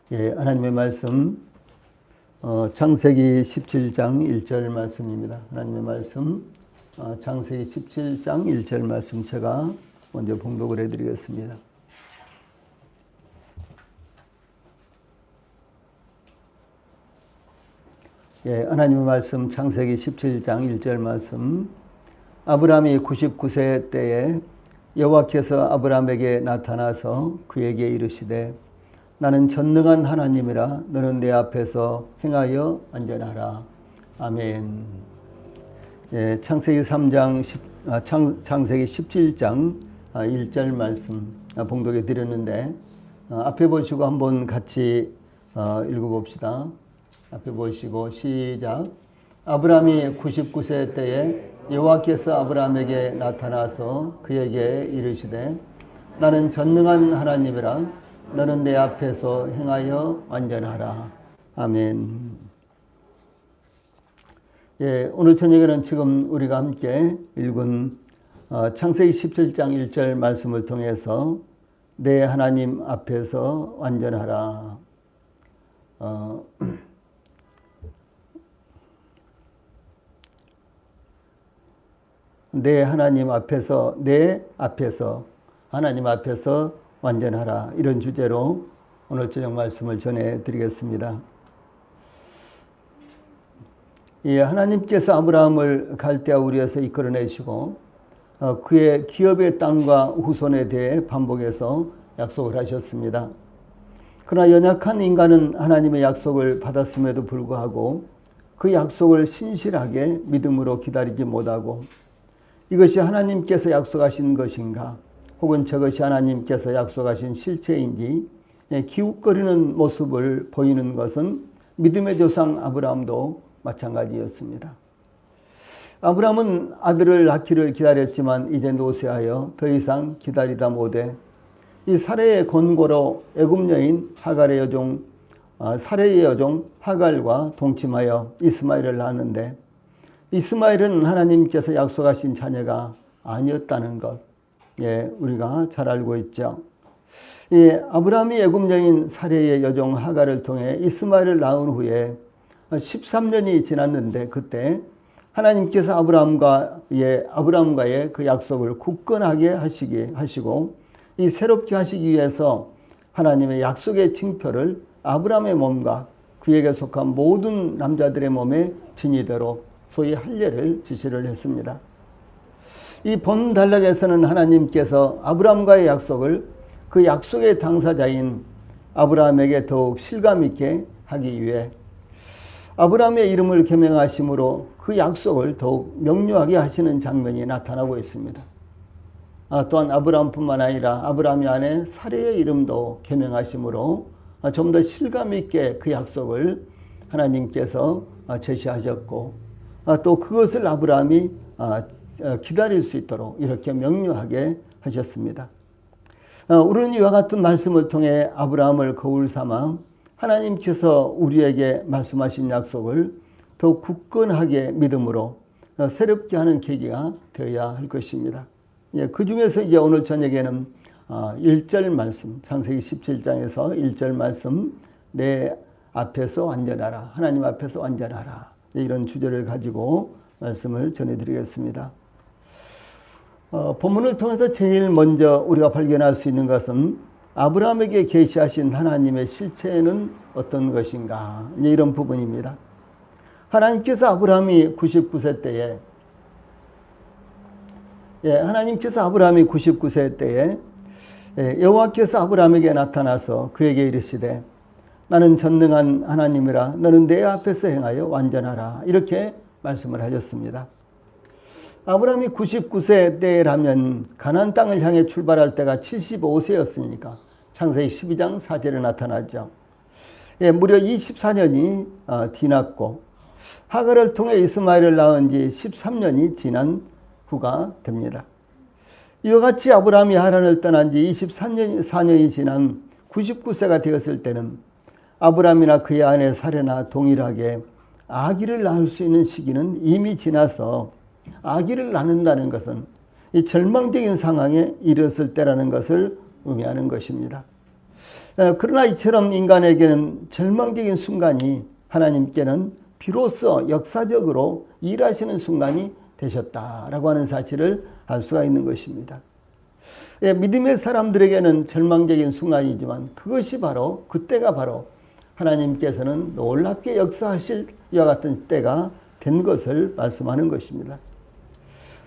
예, 하나님의 말씀, 창세기 17장 1절 말씀입니다. 하나님의 말씀, 창세기 17장 1절 말씀 제가 먼저 봉독을 해드리겠습니다. 예, 하나님의 말씀, 창세기 17장 1절 말씀. 아브라함이 99세 때에 여호와께서 아브라함에게 나타나서 그에게 이르시되 나는 전능한 하나님이라 너는 내 앞에서 행하여 안전하라. 아멘. 예, 창세기 17장 1절 말씀 봉독해 드렸는데 앞에 보시고 한번 같이 읽어봅시다. 앞에 보시고 시작. 아브라함이 99세 때에 여호와께서 아브라함에게 나타나서 그에게 이르시되 나는 전능한 하나님이라 너는 내 앞에서 행하여 완전하라. 아멘. 예, 오늘 저녁에는 지금 우리가 함께 읽은 창세기 17장 1절 말씀을 통해서 내 하나님 앞에서 완전하라. 내 하나님 앞에서, 하나님 앞에서 완전하라. 이런 주제로 오늘 저녁 말씀을 전해드리겠습니다. 예, 하나님께서 아브라함을 갈대아 우르에서 이끌어내시고 그의 기업의 땅과 후손에 대해 반복해서 약속을 하셨습니다. 그러나 연약한 인간은 하나님의 약속을 받았음에도 불구하고 그 약속을 신실하게 믿음으로 기다리지 못하고 이것이 하나님께서 약속하신 것인가 혹은 저것이 하나님께서 약속하신 실체인지 기웃거리는 모습을 보이는 것은 믿음의 조상 아브라함도 마찬가지였습니다. 아브라함은 아들을 낳기를 기다렸지만 이제 노쇠하여 더 이상 기다리다 못해 이 사레의 권고로 애굽 여인 하갈의 여종 사레의 여종 하갈과 동침하여 이스마엘을 낳았는데 이스마엘은 하나님께서 약속하신 자녀가 아니었다는 것, 예, 우리가 잘 알고 있죠. 예, 아브라함이 애굽 여인 사레의 여종 하갈을 통해 이스마엘을 낳은 후에 13년이 지났는데 그때 하나님께서 아브라함과의 그 약속을 굳건하게 하시고 이 새롭게 하시기 위해서 하나님의 약속의 징표를 아브라함의 몸과 그에게 속한 모든 남자들의 몸에 지니도록 소위 할례를 지시를 했습니다. 이 본 단락에서는 하나님께서 아브라함과의 약속을 그 약속의 당사자인 아브라함에게 더욱 실감 있게 하기 위해 아브라함의 이름을 계명하심으로 그 약속을 더욱 명료하게 하시는 장면이 나타나고 있습니다. 또한 아브라함뿐만 아니라 아브라함의 아내 사레의 이름도 계명하심으로 좀 더 실감 있게 그 약속을 하나님께서 제시하셨고 또 그것을 아브라함이 기다릴 수 있도록 이렇게 명료하게 하셨습니다. 우리는 이와 같은 말씀을 통해 아브라함을 거울 삼아 하나님께서 우리에게 말씀하신 약속을 더 굳건하게 믿음으로 새롭게 하는 계기가 되어야 할 것입니다. 예, 그 중에서 이제 오늘 저녁에는 1절 말씀, 창세기 17장에서 1절 말씀, 내 앞에서 완전하라, 하나님 앞에서 완전하라, 이런 주제를 가지고 말씀을 전해드리겠습니다. 본문을 통해서 제일 먼저 우리가 발견할 수 있는 것은 아브라함에게 계시하신 하나님의 실체는 어떤 것인가, 이런 부분입니다. 하나님께서 아브라함이 99세 때에 여호와께서 아브라함에게 나타나서 그에게 이르시되 나는 전능한 하나님이라 너는 내 앞에서 행하여 완전하라, 이렇게 말씀을 하셨습니다. 아브라함이 99세 때라면 가나안 땅을 향해 출발할 때가 75세였으니까 창세기 12장 4절에 나타나죠. 예, 무려 24년이 뒤났고 하갈을 통해 이스마엘을 낳은 지 13년이 지난 후가 됩니다. 이와 같이 아브라함이 하란을 떠난 지 24년이 지난 99세가 되었을 때는 아브라함이나 그의 아내 사레나 동일하게 아기를 낳을 수 있는 시기는 이미 지나서 아기를 낳는다는 것은 이 절망적인 상황에 이르렀을 때라는 것을 의미하는 것입니다. 그러나 이처럼 인간에게는 절망적인 순간이 하나님께는 비로소 역사적으로 일하시는 순간이 되셨다라고 하는 사실을 알 수가 있는 것입니다. 믿음의 사람들에게는 절망적인 순간이지만 그것이 바로 그때가 바로 하나님께서는 놀랍게 역사하실 이와 같은 때가 된 것을 말씀하는 것입니다.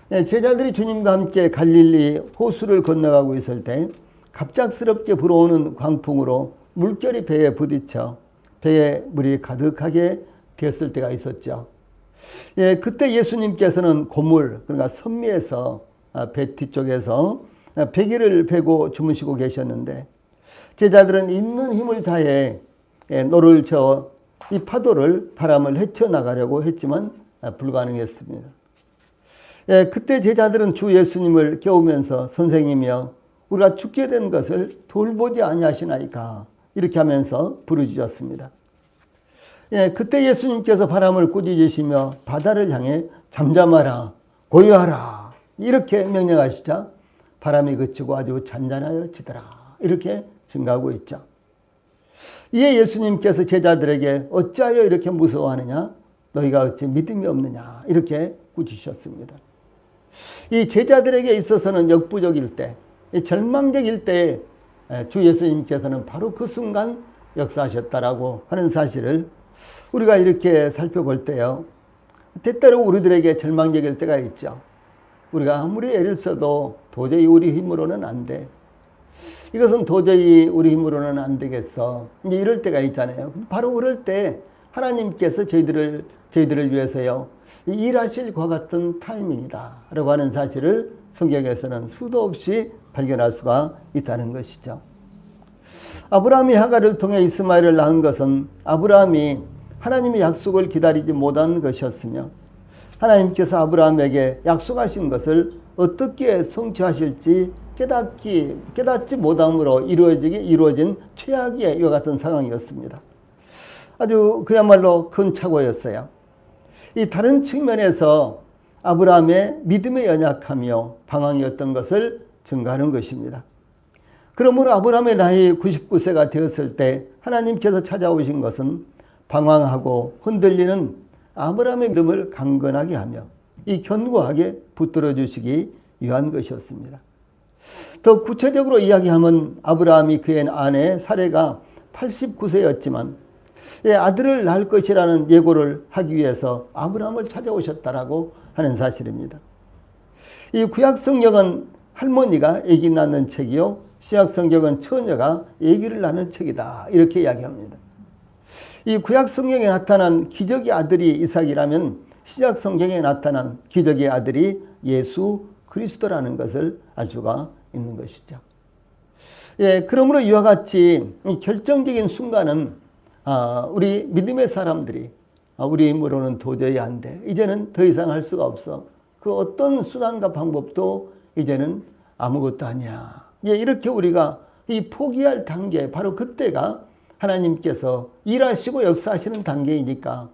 제자들이 주님과 함께 갈릴리 호수를 건너가고 있을 때 갑작스럽게 불어오는 광풍으로 물결이 배에 부딪혀 배에 물이 가득하게 되었을 때가 있었죠. 그때 예수님께서는 고물, 그러니까 선미에서 배 뒤쪽에서 배기를 베고 주무시고 계셨는데 제자들은 있는 힘을 다해 노를 저어 이 파도를 바람을 헤쳐나가려고 했지만 불가능했습니다. 그때 제자들은 주 예수님을 깨우면서 선생님이여 우리가 죽게 된 것을 돌보지 아니하시나이까 이렇게 하면서 부르짖었습니다. 그때 예수님께서 바람을 꾸짖으시며 바다를 향해 잠잠하라 고요하라 이렇게 명령하시자 바람이 그치고 아주 잔잔하여지더라 이렇게 증가하고 있죠. 이에 예수님께서 제자들에게 어찌하여 이렇게 무서워하느냐 너희가 어찌 믿음이 없느냐 이렇게 꾸짖으셨습니다. 이 제자들에게 있어서는 역부족일 때 절망적일 때 주 예수님께서는 바로 그 순간 역사하셨다라고 하는 사실을 우리가 이렇게 살펴볼 때요. 때때로 우리들에게 절망적일 때가 있죠. 우리가 아무리 애를 써도 도저히 우리 힘으로는 안 돼. 이것은 도저히 우리 힘으로는 안 되겠어. 이제 이럴 때가 있잖아요. 바로 그럴 때 하나님께서 저희들을 위해서요. 일하실 것 같은 타이밍이다. 라고 하는 사실을 성경에서는 수도 없이 발견할 수가 있다는 것이죠. 아브라함이 하갈을 통해 이스마엘을 낳은 것은 아브라함이 하나님의 약속을 기다리지 못한 것이었으며 하나님께서 아브라함에게 약속하신 것을 어떻게 성취하실지 깨닫지 못함으로 이루어진 최악의 이와 같은 상황이었습니다. 아주 그야말로 큰 착오였어요. 이 다른 측면에서 아브라함의 믿음의 연약함이요 방황이었던 것을 증가하는 것입니다. 그러므로 아브라함의 나이 99세가 되었을 때 하나님께서 찾아오신 것은 방황하고 흔들리는 아브라함의 믿음을 강건하게 하며 이 견고하게 붙들어 주시기 위한 것이었습니다. 더 구체적으로 이야기하면 아브라함이 그의 아내 사레가 89세였지만 아들을 낳을 것이라는 예고를 하기 위해서 아브라함을 찾아오셨다라고 하는 사실입니다. 이 구약성경은 할머니가 아기 낳는 책이요 신약성경은 처녀가 아기를 낳는 책이다 이렇게 이야기합니다. 이 구약성경에 나타난 기적의 아들이 이삭이라면 신약성경에 나타난 기적의 아들이 예수 그리스도라는 것을 알 수가 있는 것이죠. 그러므로 이와 같이 이 결정적인 순간은 우리 믿음의 사람들이 우리 힘으로는 도저히 안 돼. 이제는 더 이상 할 수가 없어. 그 어떤 수단과 방법도 이제는 아무것도 아니야. 이렇게 우리가 이 포기할 단계, 바로 그때가 하나님께서 일하시고 역사하시는 단계이니까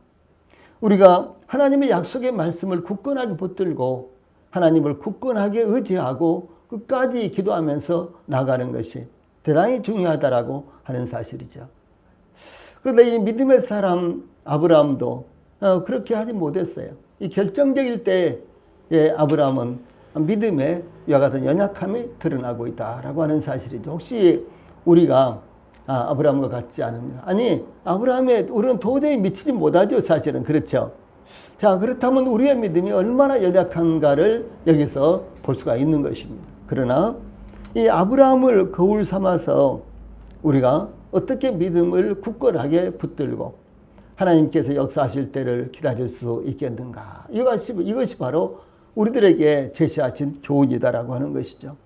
우리가 하나님의 약속의 말씀을 굳건하게 붙들고 하나님을 굳건하게 의지하고 끝까지 기도하면서 나가는 것이 대단히 중요하다라고 하는 사실이죠. 그런데 이 믿음의 사람 아브라함도 그렇게 하지 못했어요. 이 결정적일 때 아브라함은 믿음의 이와 같은 연약함이 드러나고 있다라고 하는 사실이죠. 혹시 우리가 아브라함과 같지 않은가? 아니, 우리는 도저히 미치지 못하죠, 사실은. 그렇죠. 자, 그렇다면 우리의 믿음이 얼마나 연약한가를 여기서 볼 수가 있는 것입니다. 그러나 이 아브라함을 거울 삼아서 우리가 어떻게 믿음을 굳건하게 붙들고 하나님께서 역사하실 때를 기다릴 수 있겠는가? 이것이 바로 우리들에게 제시하신 교훈이다라고 하는 것이죠.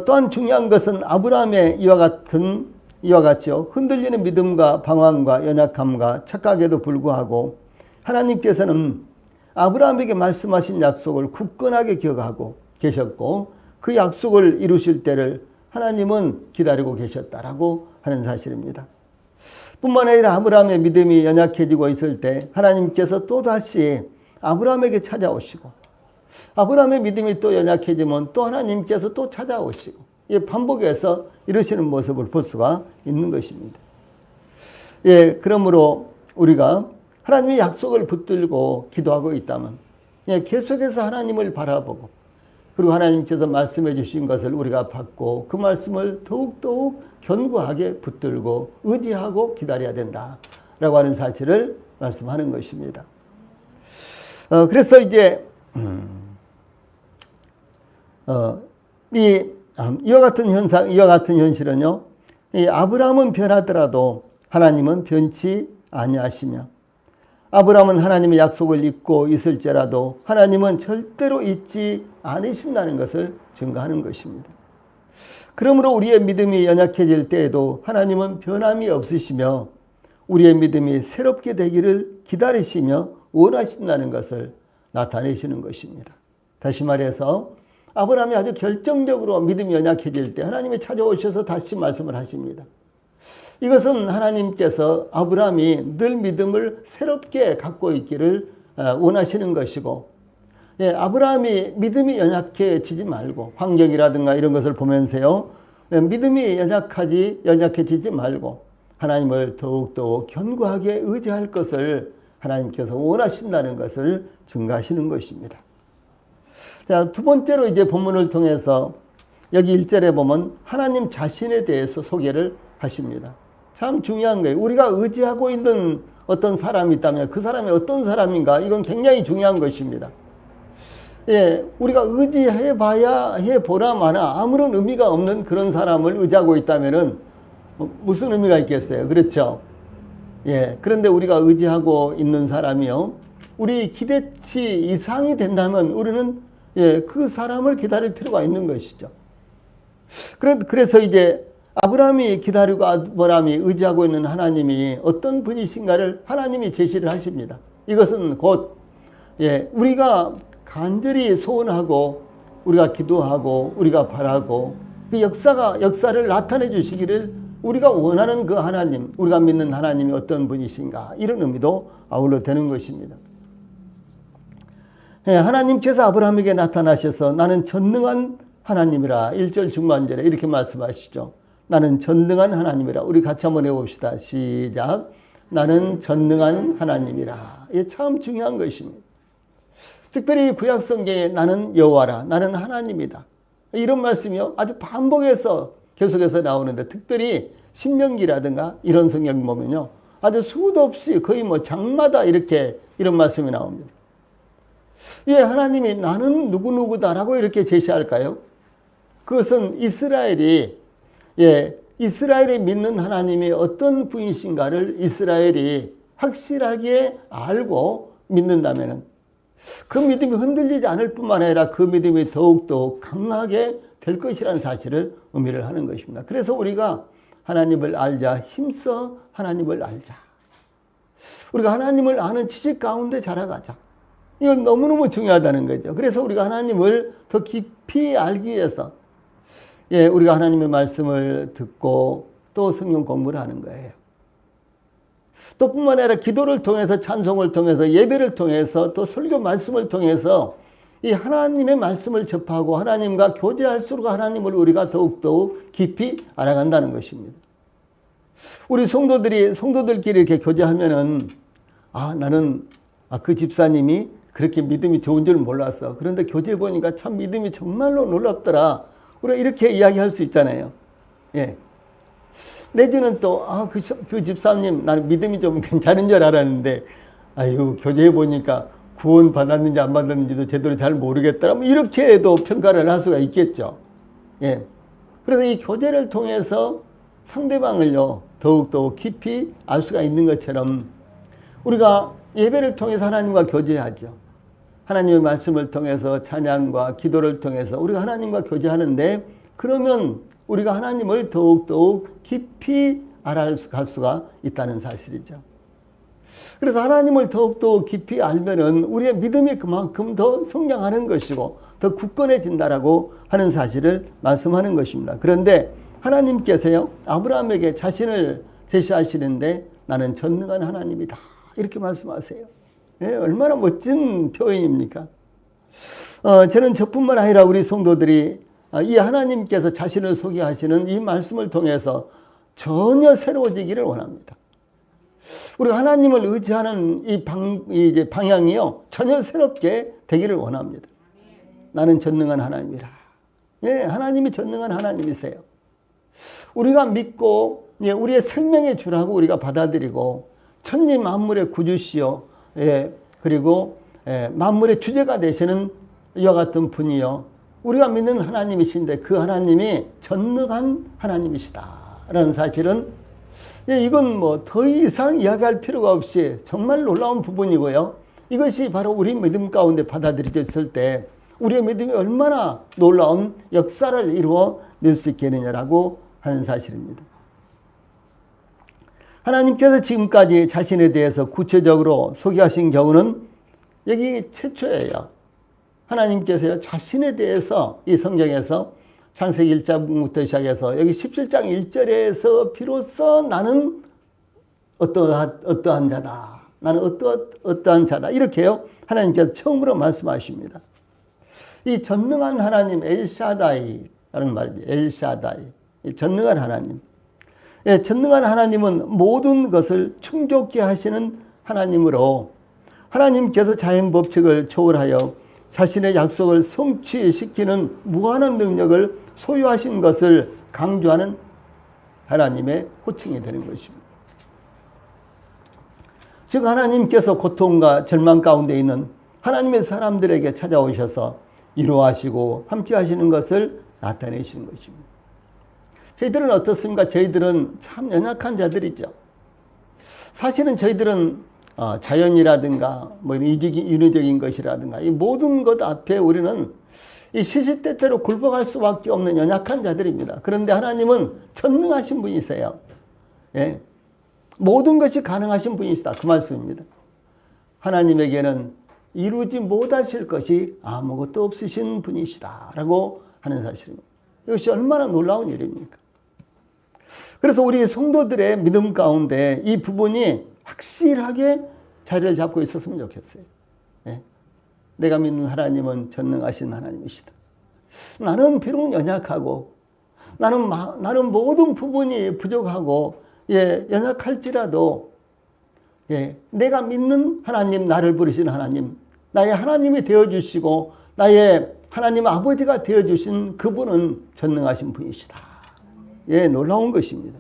또한 중요한 것은 아브라함의 이와 같이요. 흔들리는 믿음과 방황과 연약함과 착각에도 불구하고 하나님께서는 아브라함에게 말씀하신 약속을 굳건하게 기억하고 계셨고 그 약속을 이루실 때를 하나님은 기다리고 계셨다라고 하는 사실입니다. 뿐만 아니라 아브라함의 믿음이 연약해지고 있을 때 하나님께서 또다시 아브라함에게 찾아오시고 아브라함의 믿음이 또 연약해지면 또 하나님께서 또 찾아오시고 반복해서 이러시는 모습을 볼 수가 있는 것입니다. 예, 그러므로 우리가 하나님의 약속을 붙들고 기도하고 있다면 계속해서 하나님을 바라보고 그리고 하나님께서 말씀해 주신 것을 우리가 받고 그 말씀을 더욱더욱 견고하게 붙들고 의지하고 기다려야 된다라고 하는 사실을 말씀하는 것입니다. 그래서 이제 이와 같은 현상, 이와 같은 현실은요, 이 아브라함은 변하더라도 하나님은 변치 아니하시며 아브라함은 하나님의 약속을 잊고 있을지라도 하나님은 절대로 잊지 않으신다는 것을 증거하는 것입니다. 그러므로 우리의 믿음이 연약해질 때에도 하나님은 변함이 없으시며 우리의 믿음이 새롭게 되기를 기다리시며 원하신다는 것을 나타내시는 것입니다. 다시 말해서 아브라함이 아주 결정적으로 믿음이 연약해질 때 하나님이 찾아오셔서 다시 말씀을 하십니다. 이것은 하나님께서 아브라함이 늘 믿음을 새롭게 갖고 있기를 원하시는 것이고, 아브라함이 믿음이 연약해지지 말고 환경이라든가 이런 것을 보면서요, 믿음이 연약해지지 말고 하나님을 더욱더 견고하게 의지할 것을 하나님께서 원하신다는 것을 증가하시는 것입니다. 자, 두 번째로 이제 본문을 통해서 여기 1절에 보면 하나님 자신에 대해서 소개를 하십니다. 참 중요한 거예요. 우리가 의지하고 있는 어떤 사람이 있다면 그 사람이 어떤 사람인가, 이건 굉장히 중요한 것입니다. 우리가 의지해봐야 해보나 마나 아무런 의미가 없는 그런 사람을 의지하고 있다면은 무슨 의미가 있겠어요? 그렇죠? 그런데 우리가 의지하고 있는 사람이요, 우리 기대치 이상이 된다면 우리는 그 사람을 기다릴 필요가 있는 것이죠. 그래서 이제 아브라함이 기다리고 아브라함이 의지하고 있는 하나님이 어떤 분이신가를 하나님이 제시를 하십니다. 이것은 곧 우리가 간절히 소원하고 우리가 기도하고 우리가 바라고 그 역사를 나타내 주시기를 우리가 원하는 그 하나님, 우리가 믿는 하나님이 어떤 분이신가, 이런 의미도 아울러 되는 것입니다. 하나님께서 아브라함에게 나타나셔서 나는 전능한 하나님이라, 1절 중반절에 이렇게 말씀하시죠. 나는 전능한 하나님이라. 우리 같이 한번 해봅시다. 시작. 나는 전능한 하나님이라. 이게 참 중요한 것입니다. 특별히 구약성경에 나는 여호와라, 나는 하나님이다, 이런 말씀이요 아주 반복해서 계속해서 나오는데, 특별히 신명기라든가 이런 성경 보면요 아주 수도 없이 거의 장마다 이런 말씀이 나옵니다. 왜 하나님이 나는 누구누구다라고 이렇게 제시할까요? 그것은 이스라엘이 믿는 하나님이 어떤 분이신가를 이스라엘이 확실하게 알고 믿는다면 그 믿음이 흔들리지 않을 뿐만 아니라 그 믿음이 더욱더 강하게 될 것이라는 사실을 의미를 하는 것입니다. 그래서 우리가 하나님을 알자, 힘써 하나님을 알자. 우리가 하나님을 아는 지식 가운데 자라가자. 이건 너무너무 중요하다는 거죠. 그래서 우리가 하나님을 더 깊이 알기 위해서 우리가 하나님의 말씀을 듣고 또 성경 공부를 하는 거예요. 또 뿐만 아니라 기도를 통해서, 찬송을 통해서, 예배를 통해서, 또 설교 말씀을 통해서 이 하나님의 말씀을 접하고 하나님과 교제할수록 하나님을 우리가 더욱더욱 깊이 알아간다는 것입니다. 우리 성도들끼리 이렇게 교제하면은, 나는 그 집사님이 그렇게 믿음이 좋은 줄 몰랐어. 그런데 교제해 보니까 참 믿음이 정말로 놀랍더라. 우리가 이렇게 이야기할 수 있잖아요. 내지는 또, 그 집사님, 나는 믿음이 좀 괜찮은 줄 알았는데, 교제해 보니까 구원 받았는지 안 받았는지도 제대로 잘 모르겠더라. 이렇게도 평가를 할 수가 있겠죠. 그래서 이 교제를 통해서 상대방을요, 더욱더 깊이 알 수가 있는 것처럼 우리가 예배를 통해서 하나님과 교제하죠. 하나님의 말씀을 통해서, 찬양과 기도를 통해서 우리가 하나님과 교제하는데, 그러면 우리가 하나님을 더욱더욱 깊이 알아갈 수가 있다는 사실이죠. 그래서 하나님을 더욱더 깊이 알면은 우리의 믿음이 그만큼 더 성장하는 것이고 더 굳건해진다라고 하는 사실을 말씀하는 것입니다. 그런데 하나님께서요, 아브라함에게 자신을 제시하시는데 나는 전능한 하나님이다, 이렇게 말씀하세요. 얼마나 멋진 표현입니까? 저는 저뿐만 아니라 우리 성도들이 이 하나님께서 자신을 소개하시는 이 말씀을 통해서 전혀 새로워지기를 원합니다. 우리가 하나님을 의지하는 이 방향이요, 전혀 새롭게 되기를 원합니다. 나는 전능한 하나님이라. 예, 하나님이 전능한 하나님이세요. 우리가 믿고, 예, 우리의 생명의 주라고 우리가 받아들이고, 천지 만물의 구주시요, 예, 그리고 만물의 주제가 되시는 이와 같은 분이요, 우리가 믿는 하나님이신데 그 하나님이 전능한 하나님이시다라는 사실은, 예, 이건 뭐 더 이상 이야기할 필요가 없이 정말 놀라운 부분이고요. 이것이 바로 우리 믿음 가운데 받아들여졌을 때 우리의 믿음이 얼마나 놀라운 역사를 이루어낼 수 있겠느냐라고 하는 사실입니다. 하나님께서 지금까지 자신에 대해서 구체적으로 소개하신 경우는 여기 최초예요. 하나님께서 자신에 대해서 이 성경에서 창세기 1장부터 시작해서 여기 17장 1절에서 비로소 나는 어떠한 자다. 나는 어떠한 자다. 이렇게요, 하나님께서 처음으로 말씀하십니다. 이 전능한 하나님, 엘샤다이라는 말입니다. 엘샤다이. 전능한 하나님. 예, 전능한 하나님은 모든 것을 충족케 하시는 하나님으로 하나님께서 자연 법칙을 초월하여 자신의 약속을 성취시키는 무한한 능력을 소유하신 것을 강조하는 하나님의 호칭이 되는 것입니다. 즉 하나님께서 고통과 절망 가운데 있는 하나님의 사람들에게 찾아오셔서 위로하시고 함께 하시는 것을 나타내시는 것입니다. 저희들은 어떻습니까? 저희들은 참 연약한 자들이죠. 사실은 저희들은 자연이라든가 뭐 인위적인 것이라든가 이 모든 것 앞에 우리는 이 시시때때로 굴복할 수밖에 없는 연약한 자들입니다. 그런데 하나님은 전능하신 분이세요. 예. 모든 것이 가능하신 분이시다. 그 말씀입니다. 하나님에게는 이루지 못하실 것이 아무것도 없으신 분이시다 라고 하는 사실입니다. 이것이 얼마나 놀라운 일입니까? 그래서 우리 성도들의 믿음 가운데 이 부분이 확실하게 자리를 잡고 있었으면 좋겠어요. 예? 내가 믿는 하나님은 전능하신 하나님이시다. 나는 비록 연약하고 나는 모든 부분이 부족하고 예, 연약할지라도 예, 내가 믿는 하나님, 나를 부르신 하나님, 나의 하나님이 되어주시고 나의 하나님 아버지가 되어주신 그분은 전능하신 분이시다. 예, 놀라운 것입니다.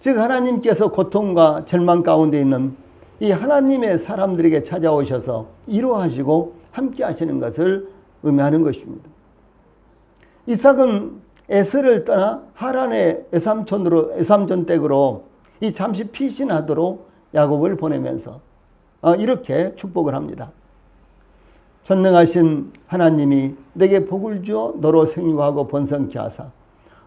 즉 하나님께서 고통과 절망 가운데 있는 이 하나님의 사람들에게 찾아오셔서 위로하시고 함께 하시는 것을 의미하는 것입니다. 이삭은 에서를 떠나 하란의 에삼촌 댁으로 이 잠시 피신하도록 야곱을 보내면서 이렇게 축복을 합니다. 전능하신 하나님이 내게 복을 주어 너로 생육하고 번성케 하사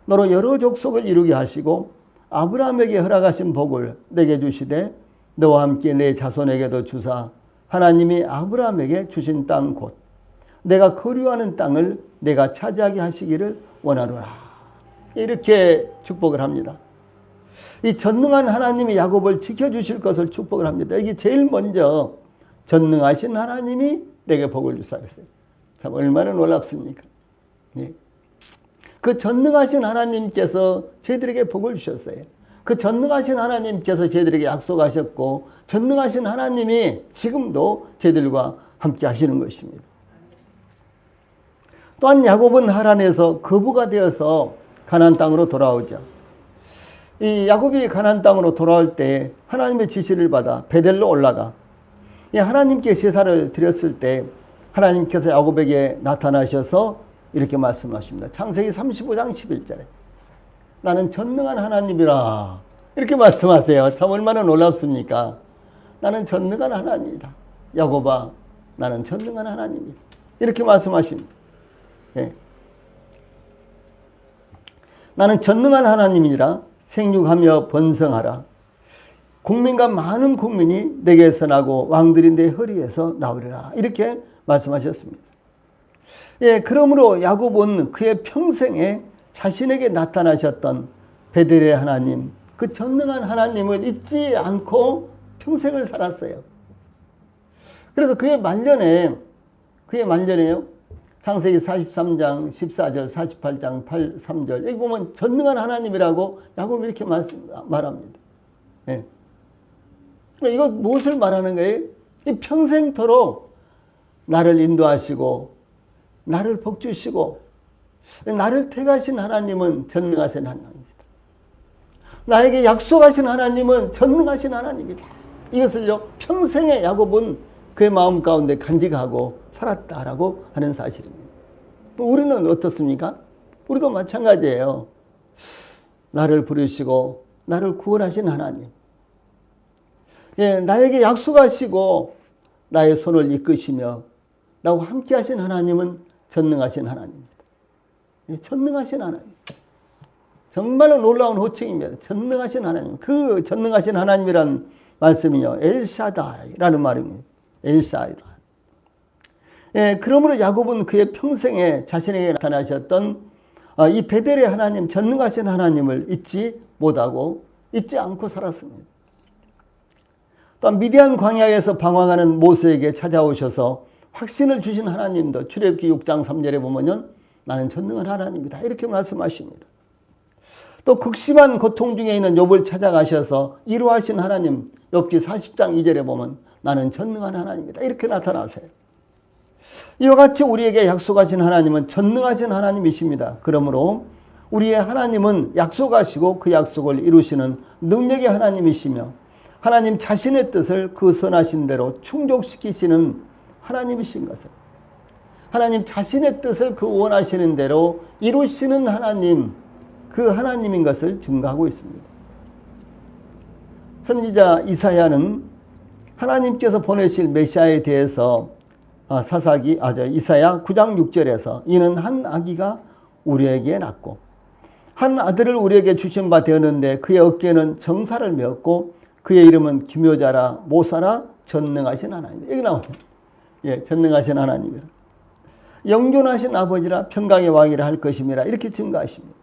너로 여러 족속을 이루게 하시고 아브라함에게 허락하신 복을 내게 주시되 너와 함께 내 자손에게도 주사 하나님이 아브라함에게 주신 땅 곧 내가 거류하는 땅을 내가 차지하게 하시기를 원하노라. 이렇게 축복을 합니다. 이 전능한 하나님이 야곱을 지켜주실 것을 축복을 합니다. 이게 제일 먼저 전능하신 하나님이 내게 복을 주사 그랬어요. 참 얼마나 놀랍습니까? 네. 그 전능하신 하나님께서 저희들에게 복을 주셨어요. 그 전능하신 하나님께서 저희들에게 약속하셨고 전능하신 하나님이 지금도 저희들과 함께 하시는 것입니다. 또한 야곱은 하란에서 거부가 되어서 가나안 땅으로 돌아오죠. 이 야곱이 가나안 땅으로 돌아올 때 하나님의 지시를 받아 베델로 올라가 하나님께 제사를 드렸을 때 하나님께서 야곱에게 나타나셔서 이렇게 말씀하십니다. 창세기 35장 11절에 나는 전능한 하나님이라 이렇게 말씀하세요. 참 얼마나 놀랍습니까? 나는 전능한 하나님이다. 야곱아 나는 전능한 하나님이다. 이렇게 말씀하십니다. 예. 나는 전능한 하나님이라 생육하며 번성하라. 국민과 많은 국민이 내게서 나고 왕들이 내 허리에서 나오리라. 이렇게 말씀하셨습니다. 예, 그러므로 야곱은 그의 평생에 자신에게 나타나셨던 베델의 하나님, 그 전능한 하나님을 잊지 않고 평생을 살았어요. 그래서 그의 말년에요. 창세기 43장 14절 48장 3절 여기 보면 전능한 하나님이라고 야곱이 이렇게 말합니다. 예. 이거 무엇을 말하는 거예요? 이 평생토록 나를 인도하시고 나를 복주시고 나를 택하신 하나님은 전능하신 하나님입니다. 나에게 약속하신 하나님은 전능하신 하나님이다. 이것을요 평생에 야곱은 그의 마음 가운데 간직하고 살았다라고 하는 사실입니다. 우리는 어떻습니까? 우리도 마찬가지예요. 나를 부르시고 나를 구원하신 하나님, 예, 나에게 약속하시고 나의 손을 이끄시며 나와 함께 하신 하나님은 전능하신 하나님입니다. 예, 전능하신 하나님. 정말로 놀라운 호칭입니다. 전능하신 하나님. 그 전능하신 하나님이란 말씀이요 엘샤다이라는 말입니다. 엘샤이라. 예, 그러므로 야곱은 그의 평생에 자신에게 나타나셨던 이 베델의 하나님, 전능하신 하나님을 잊지 못하고 잊지 않고 살았습니다. 또한 미디안 광야에서 방황하는 모세에게 찾아오셔서 확신을 주신 하나님도 출애굽기 6장 3절에 보면은 나는 전능한 하나님이다 이렇게 말씀하십니다. 또 극심한 고통 중에 있는 욥을 찾아가셔서 위로하신 하나님, 욥기 40장 2절에 보면 나는 전능한 하나님이다 이렇게 나타나세요. 이와 같이 우리에게 약속하신 하나님은 전능하신 하나님이십니다. 그러므로 우리의 하나님은 약속하시고 그 약속을 이루시는 능력의 하나님이시며 하나님 자신의 뜻을 그 선하신 대로 충족시키시는 하나님이신 것을, 하나님 자신의 뜻을 그 원하시는 대로 이루시는 하나님, 그 하나님인 것을 증거하고 있습니다. 선지자 이사야는 하나님께서 보내실 메시아에 대해서 이사야 9장 6절에서 이는 한 아기가 우리에게 낳고 한 아들을 우리에게 주신 바 되었는데 그의 어깨에는 정사를 메었고 그의 이름은 기묘자라 모사라 전능하신 하나님. 여기 나와요. 예, 전능하신 하나님이라. 영존하신 아버지라 평강의 왕이라 할 것임이라 이렇게 증거하십니다.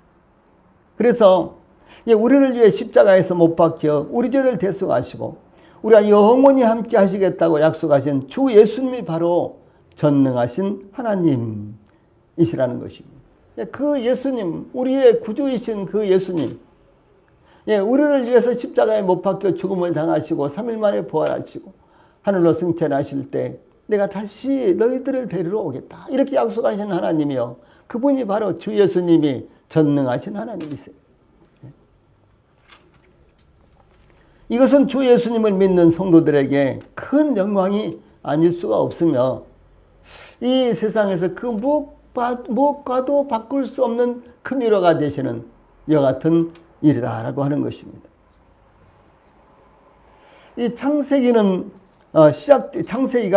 그래서 우리를 위해 십자가에서 못 박혀 우리 죄를 대속하시고 우리가 영원히 함께 하시겠다고 약속하신 주 예수님이 바로 전능하신 하나님이시라는 것입니다. 그 예수님, 우리의 구주이신 그 예수님, 우리를 위해서 십자가에 못 박혀 죽음을 당하시고 3일 만에 부활하시고 하늘로 승천하실 때 내가 다시 너희들을 데리러 오겠다 이렇게 약속하신 하나님이요, 그분이 바로 주 예수님이 전능하신 하나님이세요. 이것은 주 예수님을 믿는 성도들에게 큰 영광이 아닐 수가 없으며 이 세상에서 그 무엇과도 바꿀 수 없는 큰 위로가 되시는 이와 같은 일이다라고 하는 것입니다. 이 창세기가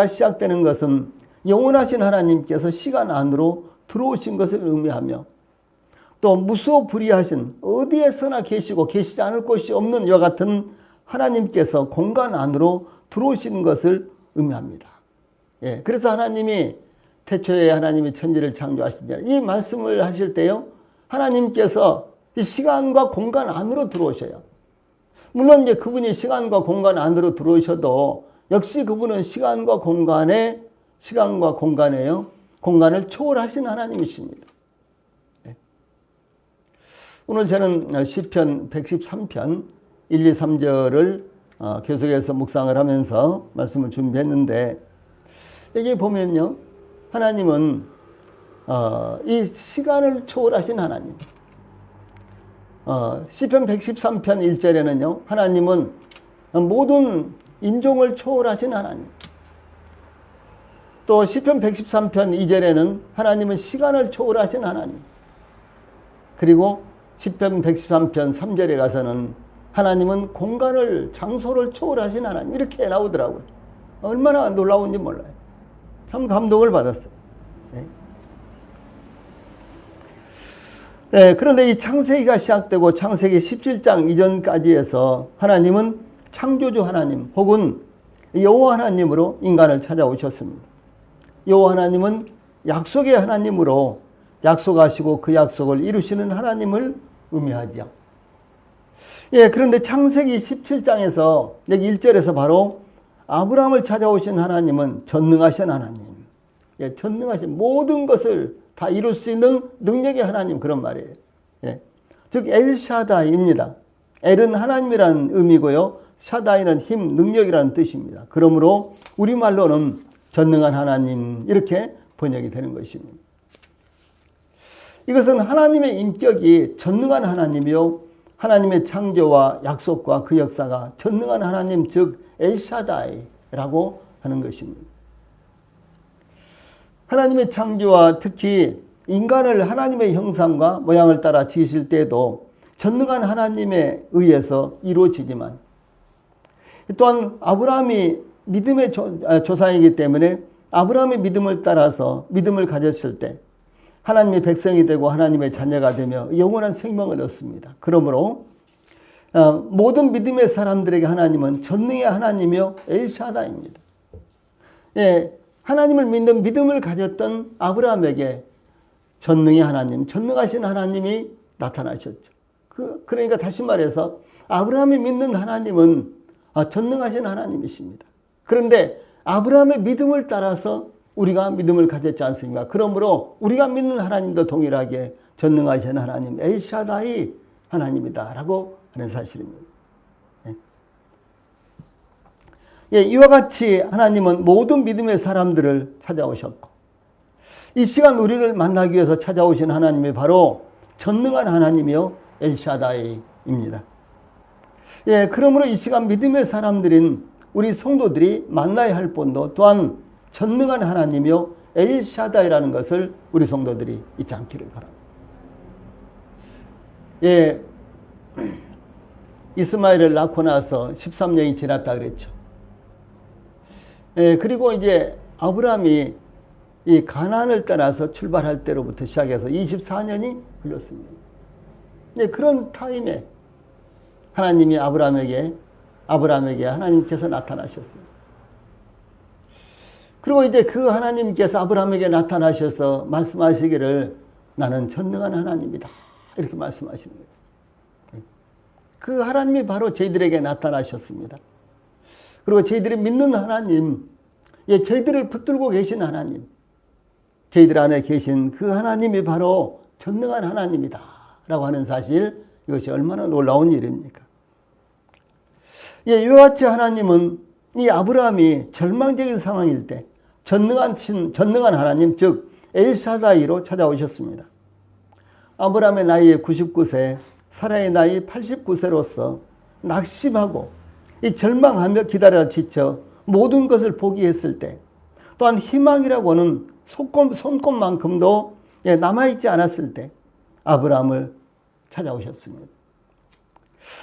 시작되는 것은 영원하신 하나님께서 시간 안으로 들어오신 것을 의미하며 또 무소불위하신 어디에서나 계시고 계시지 않을 곳이 없는 이와 같은 하나님께서 공간 안으로 들어오시는 것을 의미합니다. 예, 그래서 하나님이 태초에 하나님이 천지를 창조하시냐 이 말씀을 하실 때요, 하나님께서 이 시간과 공간 안으로 들어오셔요. 물론 이제 그분이 시간과 공간 안으로 들어오셔도 역시 그분은 시간과 공간에요, 공간을 초월하신 하나님이십니다. 네. 오늘 저는 시편 113편 1, 2, 3절을 계속해서 묵상을 하면서 말씀을 준비했는데 여기 보면요, 하나님은 이 시간을 초월하신 하나님. 시편 113편 1절에는요, 하나님은 모든 인종을 초월하신 하나님. 또 시편 113편 2절에는 하나님은 시간을 초월하신 하나님. 그리고 시편 113편 3절에 가서는 하나님은 공간을, 장소를 초월하신 하나님. 이렇게 나오더라고요. 얼마나 놀라운지 몰라요. 참 감동을 받았어요. 네. 네, 그런데 이 창세기가 시작되고 창세기 17장 이전까지 해서 하나님은 창조주 하나님 혹은 여호와 하나님으로 인간을 찾아오셨습니다. 여호와 하나님은 약속의 하나님으로 약속하시고 그 약속을 이루시는 하나님을 의미하죠. 예, 그런데 창세기 17장에서 여기 1절에서 바로 아브라함을 찾아오신 하나님은 전능하신 하나님, 예, 전능하신 모든 것을 다 이룰 수 있는 능력의 하나님, 그런 말이에요. 예. 즉 엘샤다이입니다. 엘은 하나님이라는 의미고요. 샤다이는 힘, 능력이라는 뜻입니다. 그러므로 우리말로는 전능한 하나님, 이렇게 번역이 되는 것입니다. 이것은 하나님의 인격이 전능한 하나님이요, 하나님의 창조와 약속과 그 역사가 전능한 하나님, 즉 엘샤다이라고 하는 것입니다. 하나님의 창조와 특히 인간을 하나님의 형상과 모양을 따라 지으실 때에도 전능한 하나님에 의해서 이루어지지만, 또한 아브라함이 믿음의 조상이기 때문에 아브라함의 믿음을 따라서 믿음을 가졌을 때 하나님의 백성이 되고 하나님의 자녀가 되며 영원한 생명을 얻습니다. 그러므로 모든 믿음의 사람들에게 하나님은 전능의 하나님이요 엘샤다입니다. 예, 하나님을 믿는 믿음을 가졌던 아브라함에게 전능의 하나님, 전능하신 하나님이 나타나셨죠. 그러니까 다시 말해서 아브라함이 믿는 하나님은 전능하신 하나님이십니다. 그런데 아브라함의 믿음을 따라서 우리가 믿음을 가졌지 않습니까? 그러므로 우리가 믿는 하나님도 동일하게 전능하신 하나님, 엘샤다이 하나님이다라고 하는 사실입니다. 예, 이와 같이 하나님은 모든 믿음의 사람들을 찾아오셨고, 이 시간 우리를 만나기 위해서 찾아오신 하나님이 바로 전능한 하나님이요 엘샤다이입니다. 예, 그러므로 이 시간 믿음의 사람들인 우리 성도들이 만나야 할 분도 또한 전능한 하나님이요 엘샤다이라는 것을 우리 성도들이 잊지 않기를 바랍니다. 예, 이스마엘을 낳고 나서 13년이 지났다 그랬죠. 예, 그리고 이제 아브라함이 이 가나안을 떠나서 출발할 때로부터 시작해서 24년이 흘렀습니다. 예, 그런 타임에 하나님이 아브라함에게 하나님께서 나타나셨어요. 그리고 이제 그 하나님께서 아브라함에게 나타나셔서 말씀하시기를 나는 전능한 하나님이다, 이렇게 말씀하시는 거예요. 그 하나님이 바로 저희들에게 나타나셨습니다. 그리고 저희들이 믿는 하나님, 예, 저희들을 붙들고 계신 하나님, 저희들 안에 계신 그 하나님이 바로 전능한 하나님이다 라고 하는 사실, 이것이 얼마나 놀라운 일입니까? 예, 이와 같이 하나님은 이 아브라함이 절망적인 상황일 때 전능한 하나님, 즉 엘샤다이로 찾아오셨습니다. 아브라함의 나이 99세, 사라의 나이 89세로서 낙심하고 이 절망하며 기다려 지쳐 모든 것을 포기했을 때, 또한 희망이라고는 손꼽만큼도 남아있지 않았을 때 아브라함을 찾아오셨습니다.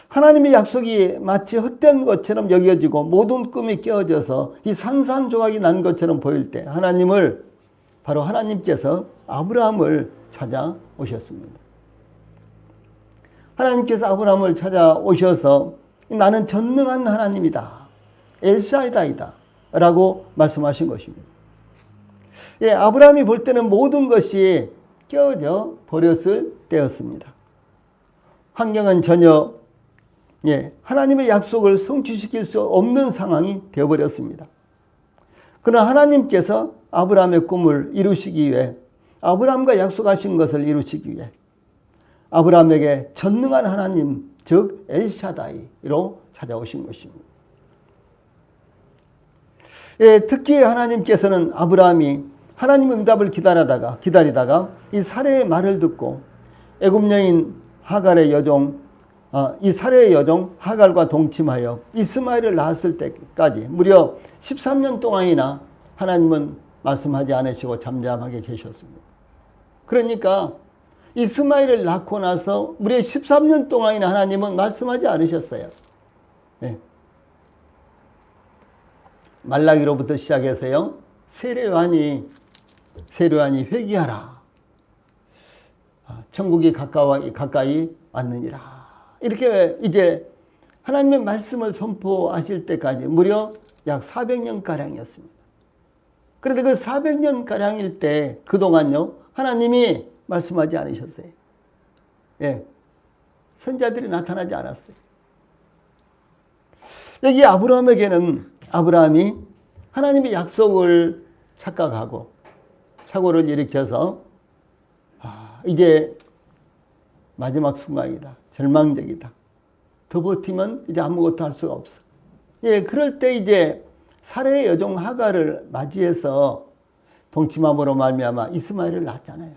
하나님의 약속이 마치 헛된 것처럼 여겨지고 모든 꿈이 깨어져서 이 산산조각이 난 것처럼 보일 때 바로 하나님께서 아브라함을 찾아오셨습니다. 하나님께서 아브라함을 찾아오셔서 나는 전능한 하나님이다, 엘샤다이다 라고 말씀하신 것입니다. 예, 아브라함이 볼 때는 모든 것이 깨어져 버렸을 때였습니다. 환경은 전혀 하나님의 약속을 성취시킬 수 없는 상황이 되어버렸습니다. 그러나 하나님께서 아브라함의 꿈을 이루시기 위해, 아브라함과 약속하신 것을 이루시기 위해 아브라함에게 전능한 하나님, 즉 엘샤다이로 찾아오신 것입니다. 예, 특히 하나님께서는 아브라함이 하나님의 응답을 기다리다가 이 사례의 말을 듣고 애굽 여인 하갈의 여종, 이 사례의 여종 하갈과 동침하여 이스마엘을 낳았을 때까지 무려 13년 동안이나 하나님은 말씀하지 않으시고 잠잠하게 계셨습니다. 그러니까 이스마엘을 낳고 나서 무려 13년 동안이나 하나님은 말씀하지 않으셨어요. 네. 말라기로부터 시작해서요, 세례요한이 회개하라, 천국이 가까이 왔느니라, 이렇게 이제 하나님의 말씀을 선포하실 때까지 무려 약 400년가량이었습니다. 그런데 그 400년가량일 때 그동안요, 하나님이 말씀하지 않으셨어요. 예, 선자들이 나타나지 않았어요. 여기 아브라함에게는 아브라함이 하나님의 약속을 착각하고 사고를 일으켜서 이제 마지막 순간이다. 절망적이다. 더 버티면 이제 아무것도 할 수가 없어. 예, 그럴 때 이제 사레의 여종 하갈을 맞이해서 동침함으로 말미암아 이스마엘을 낳았잖아요.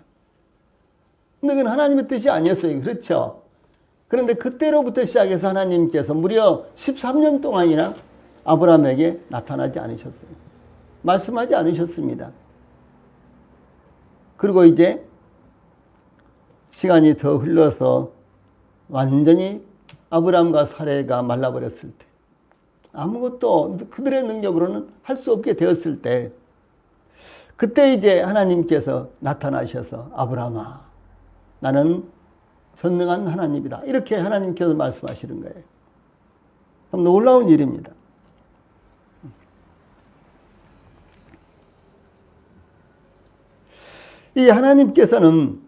근데 그건 하나님의 뜻이 아니었어요. 그렇죠? 그런데 그때로부터 시작해서 하나님께서 무려 13년 동안이나 아브라함에게 나타나지 않으셨어요. 말씀하지 않으셨습니다. 그리고 이제 시간이 더 흘러서 완전히 아브라함과 사레가 말라버렸을 때, 아무것도 그들의 능력으로는 할 수 없게 되었을 때, 그때 이제 하나님께서 나타나셔서 아브라함아, 나는 전능한 하나님이다. 이렇게 하나님께서 말씀하시는 거예요. 참 놀라운 일입니다. 이 하나님께서는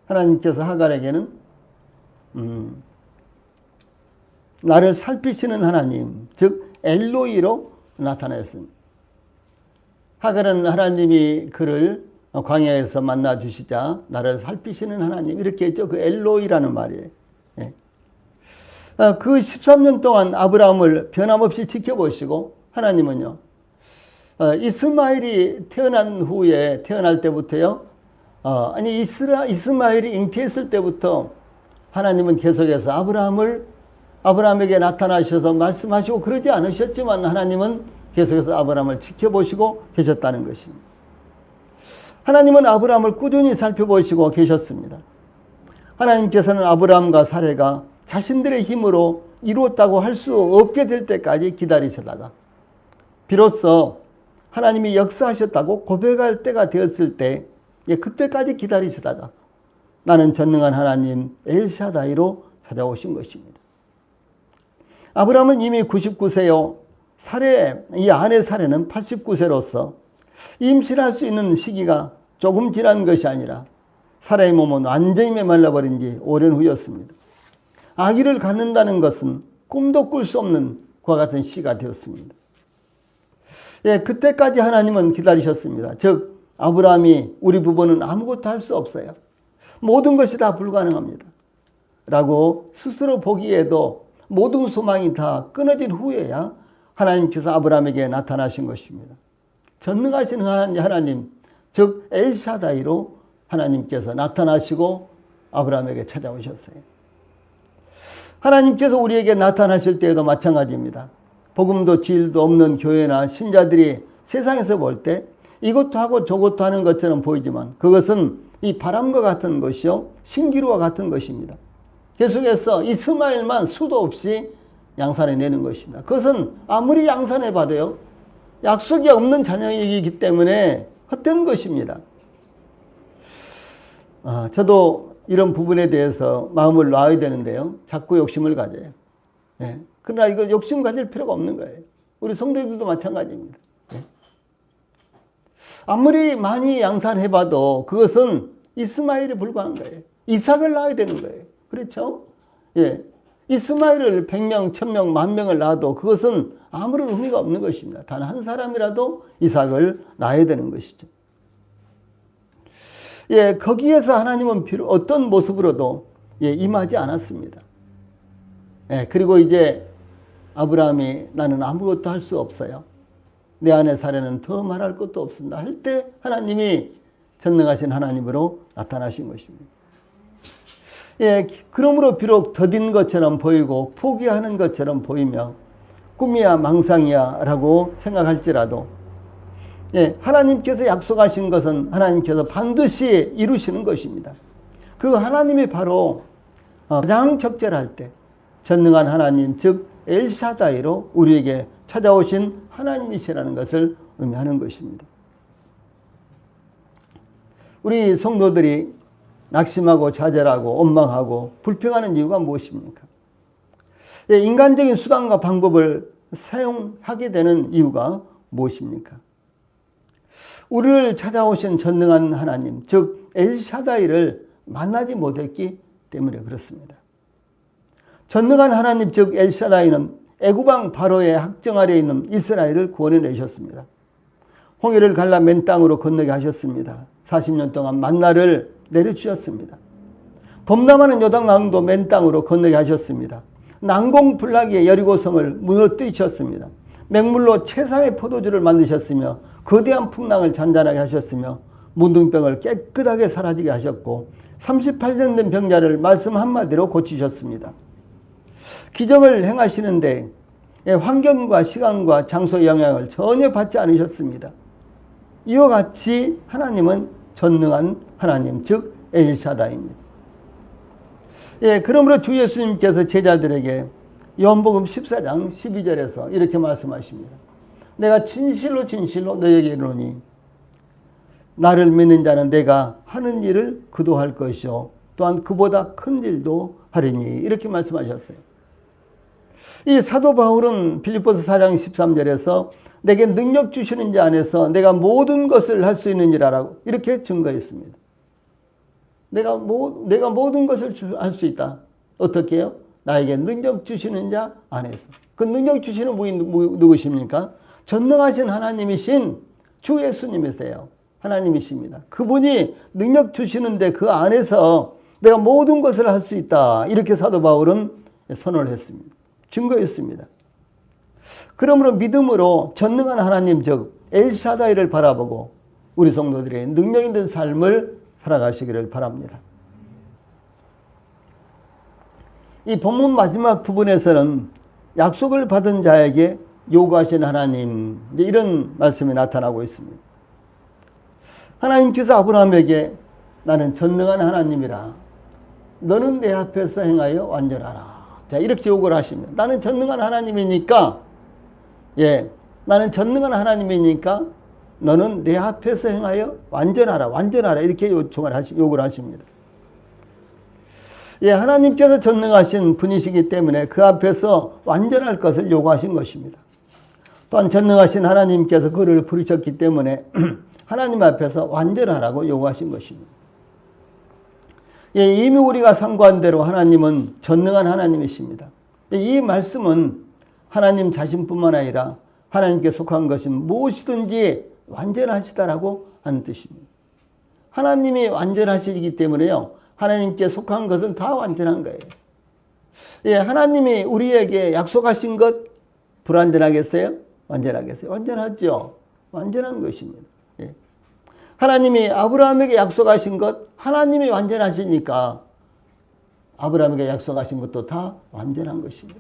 하나님께서 하갈에게는 나를 살피시는 하나님, 즉 엘로이로 나타나셨습니다. 하갈은 하나님이 그를 광야에서 만나 주시자 나를 살피시는 하나님 이렇게 했죠. 그 엘로이라는 말이에요. 예. 그 13년 동안 아브라함을 변함없이 지켜보시고 하나님은요, 이스마엘이 태어날 때부터요, 이스마엘이 잉태했을 때부터 하나님은 계속해서 아브라함에게 나타나셔서 말씀하시고 그러지 않으셨지만 하나님은 계속해서 아브라함을 지켜보시고 계셨다는 것입니다. 하나님은 아브라함을 꾸준히 살펴보시고 계셨습니다. 하나님께서는 아브라함과 사레가 자신들의 힘으로 이루었다고 할 수 없게 될 때까지 기다리시다가 비로소 하나님이 역사하셨다고 고백할 때가 되었을 때, 그때까지 기다리시다가 나는 전능한 하나님 엘샤다이로 찾아오신 것입니다. 아브라함은 이미 99세요. 이 아내 사레는 89세로서 임신할 수 있는 시기가 조금 지난 것이 아니라 사라의 몸은 완전히 메말라버린 지 오랜 후였습니다. 아기를 갖는다는 것은 꿈도 꿀 수 없는 그와 같은 시가 되었습니다. 예, 그때까지 하나님은 기다리셨습니다. 즉 아브라함이 우리 부부는 아무것도 할 수 없어요. 모든 것이 다 불가능합니다. 라고 스스로 보기에도 모든 소망이 다 끊어진 후에야 하나님께서 아브라함에게 나타나신 것입니다. 전능하신 하나님, 즉 엘샤다이로 하나님께서 나타나시고 아브라함에게 찾아오셨어요. 하나님께서 우리에게 나타나실 때에도 마찬가지입니다. 복음도 질도 없는 교회나 신자들이 세상에서 볼 때 이것도 하고 저것도 하는 것처럼 보이지만 그것은 이 바람과 같은 것이요, 신기루와 같은 것입니다. 계속해서 이스마엘만 수도 없이 양산해내는 것입니다. 그것은 아무리 양산해봐도요, 약속이 없는 자녀이기 때문에 헛된 것입니다. 저도 이런 부분에 대해서 마음을 놔야 되는데요, 자꾸 욕심을 가져요. 예. 그러나 이거 욕심 가질 필요가 없는 거예요. 우리 성도님들도 마찬가지입니다. 예. 아무리 많이 양산해봐도 그것은 이스마엘에 불과한 거예요. 이삭을 낳아야 되는 거예요. 그렇죠? 예. 이스마엘을 100명, 1000명, 10,000명을 낳아도 그것은 아무런 의미가 없는 것입니다. 단 한 사람이라도 이삭을 낳아야 되는 것이죠. 예, 거기에서 하나님은 어떤 모습으로도 임하지 않았습니다. 예, 그리고 이제 아브라함이 나는 아무것도 할 수 없어요. 내 아내 사레는 더 말할 것도 없습니다. 할 때 하나님이 전능하신 하나님으로 나타나신 것입니다. 예, 그러므로 비록 더딘 것처럼 보이고 포기하는 것처럼 보이며 꿈이야 망상이야 라고 생각할지라도 예, 하나님께서 약속하신 것은 하나님께서 반드시 이루시는 것입니다. 그 하나님이 바로 가장 적절할 때 전능한 하나님, 즉 엘샤다이로 우리에게 찾아오신 하나님이시라는 것을 의미하는 것입니다. 우리 성도들이 낙심하고 좌절하고 원망하고 불평하는 이유가 무엇입니까? 예, 인간적인 수단과 방법을 사용하게 되는 이유가 무엇입니까? 우리를 찾아오신 전능한 하나님, 즉 엘샤다이를 만나지 못했기 때문에 그렇습니다. 전능한 하나님, 즉 엘샤다이는 애굽 왕 바로의 학정 아래에 있는 이스라엘을 구원해 내셨습니다. 홍해를 갈라 맨 땅으로 건너게 하셨습니다. 40년 동안 만나를 내려주셨습니다. 범람하는 요단강도 맨 땅으로 건너게 하셨습니다. 난공불락의 여리고성을 무너뜨리셨습니다. 맹물로 최상의 포도주를 만드셨으며 거대한 풍랑을 잔잔하게 하셨으며 문둥병을 깨끗하게 사라지게 하셨고 38년 된 병자를 말씀 한마디로 고치셨습니다. 기적을 행하시는데 환경과 시간과 장소의 영향을 전혀 받지 않으셨습니다. 이와 같이 하나님은 전능한 하나님, 즉 엘샤다입니다. 그러므로 주 예수님께서 제자들에게 요한복음 14장 12절에서 이렇게 말씀하십니다. 내가 진실로 진실로 너에게 이르노니 나를 믿는 자는 내가 하는 일을 그도 할 것이요 또한 그보다 큰 일도 하리니 이렇게 말씀하셨어요. 이 사도 바울은 필립보서 4장 13절에서 내게 능력 주시는 자 안에서 내가 모든 것을 할 수 있느니라라고 이렇게 증거했습니다. 내가 모든 것을 할 수 있다. 어떻게 해요? 나에게 능력 주시는 자 안에서. 그 능력 주시는 분이 누구십니까? 전능하신 하나님이신 주 예수님이세요. 하나님이십니다. 그분이 능력 주시는데 그 안에서 내가 모든 것을 할 수 있다. 이렇게 사도 바울은 선언을 했습니다. 증거했습니다. 그러므로 믿음으로 전능한 하나님 즉 엘샤다이를 바라보고 우리 성도들의 능력 있는 삶을 살아가시기를 바랍니다. 이 본문 마지막 부분에서는 약속을 받은 자에게 요구하신 하나님 이런 말씀이 나타나고 있습니다. 하나님께서 아브라함에게 나는 전능한 하나님이라 너는 내 앞에서 행하여 완전하라. 자, 이렇게 요구를 하시면 나는 전능한 하나님이니까 나는 전능한 하나님이니까 너는 내 앞에서 행하여 완전하라. 완전하라. 이렇게 요구를 하십니다. 하나님께서 전능하신 분이시기 때문에 그 앞에서 완전할 것을 요구하신 것입니다. 또한 전능하신 하나님께서 그를 부르셨기 때문에 하나님 앞에서 완전하라고 요구하신 것입니다. 이미 우리가 상고한 대로 하나님은 전능한 하나님이십니다. 이 말씀은 하나님 자신뿐만 아니라 하나님께 속한 것은 무엇이든지 완전하시다라고 하는 뜻입니다. 하나님이 완전하시기 때문에요. 하나님께 속한 것은 다 완전한 거예요. 하나님이 우리에게 약속하신 것 불완전하겠어요? 완전하겠어요? 완전하죠. 완전한 것입니다. 하나님이 아브라함에게 약속하신 것 하나님이 완전하시니까 아브라함에게 약속하신 것도 다 완전한 것입니다.